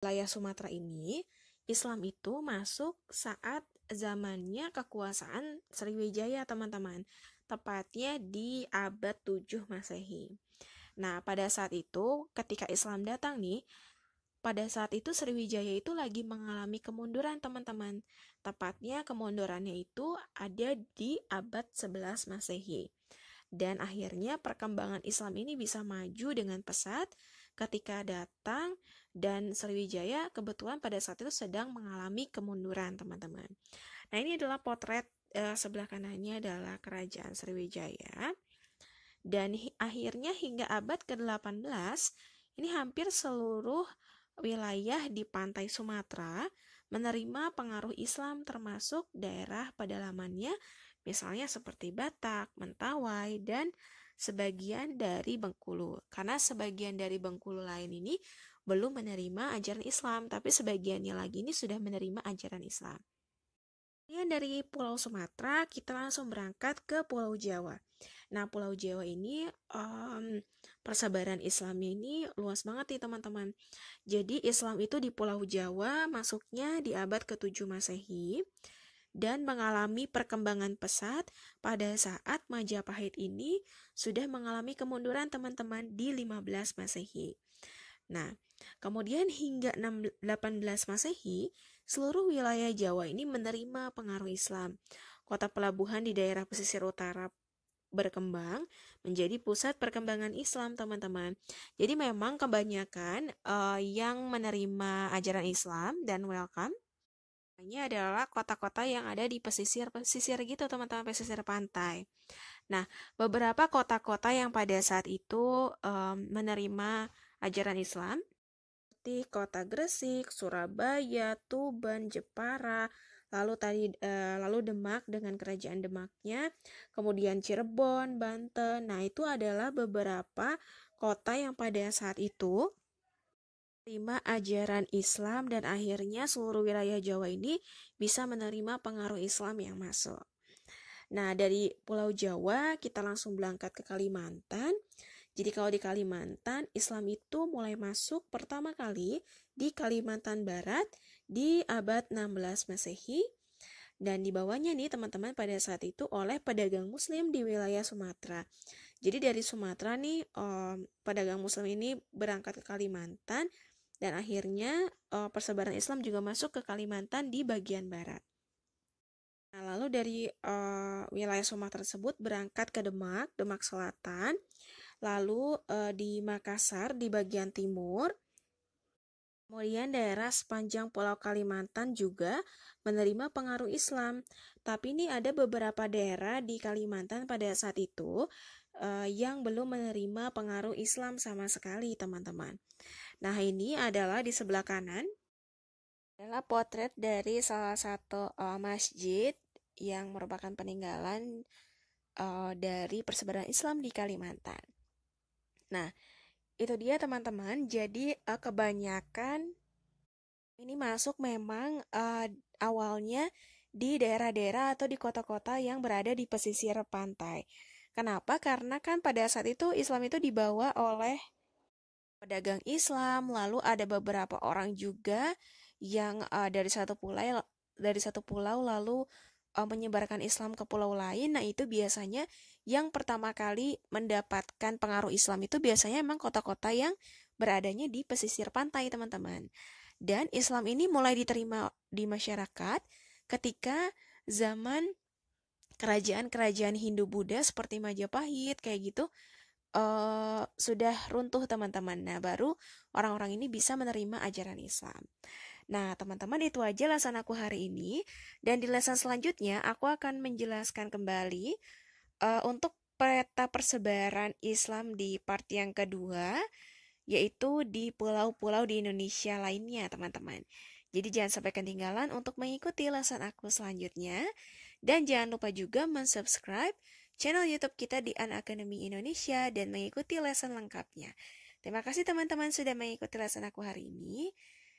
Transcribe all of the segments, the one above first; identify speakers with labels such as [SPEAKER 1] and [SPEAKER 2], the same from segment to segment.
[SPEAKER 1] wilayah Sumatera ini, Islam itu masuk saat zamannya kekuasaan Sriwijaya, teman-teman. Tepatnya di abad 7 Masehi. Nah, pada saat itu, ketika Islam datang nih, pada saat itu Sriwijaya itu lagi mengalami kemunduran, teman-teman. Tepatnya kemundurannya itu ada di abad 11 Masehi. Dan akhirnya perkembangan Islam ini bisa maju dengan pesat ketika datang dan Sriwijaya kebetulan pada saat itu sedang mengalami kemunduran, teman-teman. Nah, ini adalah potret sebelah kanannya adalah kerajaan Sriwijaya. Dan akhirnya hingga abad ke-18, ini hampir seluruh wilayah di pantai Sumatera menerima pengaruh Islam termasuk daerah pedalamannya, misalnya seperti Batak, Mentawai, dan sebagian dari Bengkulu. Karena sebagian dari Bengkulu lain ini belum menerima ajaran Islam, tapi sebagiannya lagi ini sudah menerima ajaran Islam. Kemudian dari Pulau Sumatera, kita langsung berangkat ke Pulau Jawa. Nah, Pulau Jawa ini persebaran Islamnya ini luas banget nih, teman-teman. Jadi Islam itu di Pulau Jawa masuknya di abad ke-7 Masehi dan mengalami perkembangan pesat pada saat Majapahit ini sudah mengalami kemunduran, teman-teman, di 15 Masehi. Nah, kemudian hingga 18 Masehi, seluruh wilayah Jawa ini menerima pengaruh Islam. Kota pelabuhan di daerah pesisir utara berkembang menjadi pusat perkembangan Islam, teman-teman. Jadi memang kebanyakan yang menerima ajaran Islam dan welcome hanya adalah kota-kota yang ada di pesisir-pesisir gitu, teman-teman, pesisir pantai. Nah, beberapa kota-kota yang pada saat itu menerima ajaran Islam seperti kota Gresik, Surabaya, Tuban, Jepara, lalu Demak dengan kerajaan Demaknya, kemudian Cirebon, Banten. Nah, itu adalah beberapa kota yang pada saat itu menerima ajaran Islam dan akhirnya seluruh wilayah Jawa ini bisa menerima pengaruh Islam yang masuk. Nah, dari Pulau Jawa kita langsung berangkat ke Kalimantan. Jadi kalau di Kalimantan, Islam itu mulai masuk pertama kali di Kalimantan Barat di abad 16 Masehi. Dan dibawanya nih teman-teman pada saat itu oleh pedagang muslim di wilayah Sumatera. Jadi dari Sumatera nih pedagang muslim ini berangkat ke Kalimantan dan akhirnya persebaran Islam juga masuk ke Kalimantan di bagian barat. Nah, lalu dari wilayah Sumatera tersebut berangkat ke Demak, Demak Selatan, lalu di Makassar di bagian timur, kemudian daerah sepanjang Pulau Kalimantan juga menerima pengaruh Islam. Tapi ini ada beberapa daerah di Kalimantan pada saat itu yang belum menerima pengaruh Islam sama sekali, teman-teman. Nah, ini adalah di sebelah kanan adalah potret dari salah satu masjid yang merupakan peninggalan dari persebaran Islam di Kalimantan. Nah, itu dia teman-teman. Jadi kebanyakan ini masuk memang awalnya di daerah-daerah atau di kota-kota yang berada di pesisir pantai. Kenapa? Karena kan pada saat itu Islam itu dibawa oleh pedagang Islam, lalu ada beberapa orang juga yang dari satu pulau lalu menyebarkan Islam ke pulau lain. Nah, itu biasanya yang pertama kali mendapatkan pengaruh Islam itu biasanya memang kota-kota yang beradanya di pesisir pantai, teman-teman. Dan Islam ini mulai diterima di masyarakat ketika zaman kerajaan-kerajaan Hindu-Buddha seperti Majapahit kayak gitu sudah runtuh, teman-teman. Nah, baru orang-orang ini bisa menerima ajaran Islam. Nah, teman-teman, itu aja lesan aku hari ini. Dan di lesan selanjutnya, aku akan menjelaskan kembali untuk peta persebaran Islam di part yang kedua, yaitu di pulau-pulau di Indonesia lainnya, teman-teman. Jadi jangan sampai ketinggalan untuk mengikuti lesan aku selanjutnya. Dan jangan lupa juga mensubscribe channel YouTube kita di An Academy Indonesia dan mengikuti lesson lengkapnya. Terima kasih teman-teman sudah mengikuti lesson aku hari ini.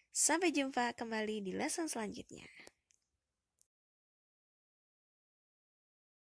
[SPEAKER 1] Sampai jumpa kembali di lesson selanjutnya.